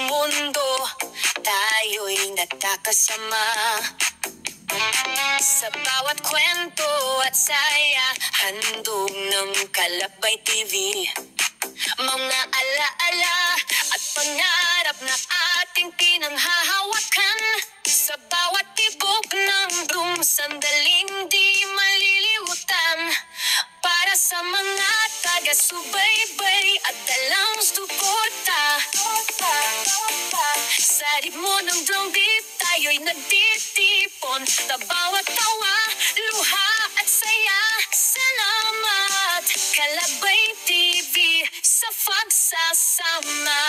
mundo, tayo'y nagkakasama. Sa bawat kwento at saya, handog ng Kalakbay TV. Mga alaala at pangarap na ating pinanghahawakan. Sa bawat tibok ng room, sandaling di malilimutan. Para sa mga taga-subaybay at dalang suporta. Sa ritmo ng drumbeat, tayo'y nagtitipon. Sa bawat tawa, luha at saya. Salamat, Kalakbay TV, sa pagsasama.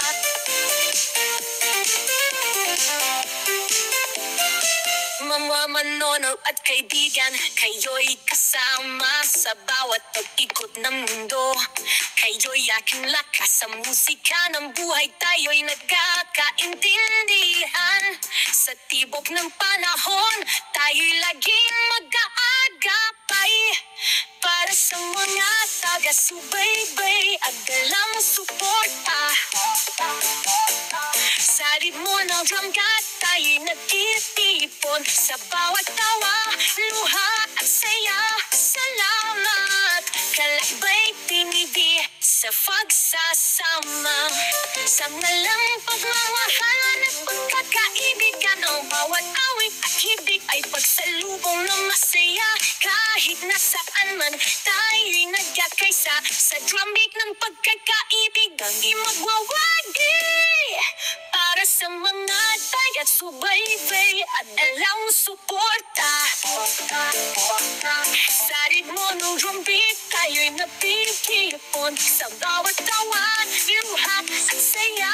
Mga manonood at kaibigan, kayo'y kasama sa bawat pag-ikot ng mundo. Kayo'y aking lakas sa musika ng buhay, tayo'y nagkakaintindihan. Sa tibok ng panahon, tayo'y laging mag-aagapay. Para sa mga taga-subaybay at dalang suporta. Sa ritmo ng drumkat, tayo'y nagtitipon. Sa bawat tawa, luha at saya. Salamat, Kalakbay TV, sa pagsasama. Sa ngalang pagmamahalan at pagkakaibigan, ang bawat awit at hibig ay pagsalubong ng masaya. Kahit nasaan man, tayo'y nagkakaisa. Sa drumbeat ng pagkakaibig, ang di magwawagi. Para sa mga taga-subaybay at dalang suporta. Sa ritmo ng drumbeat, tayo'y napipipon. Sa bawat tawa, luha at saya.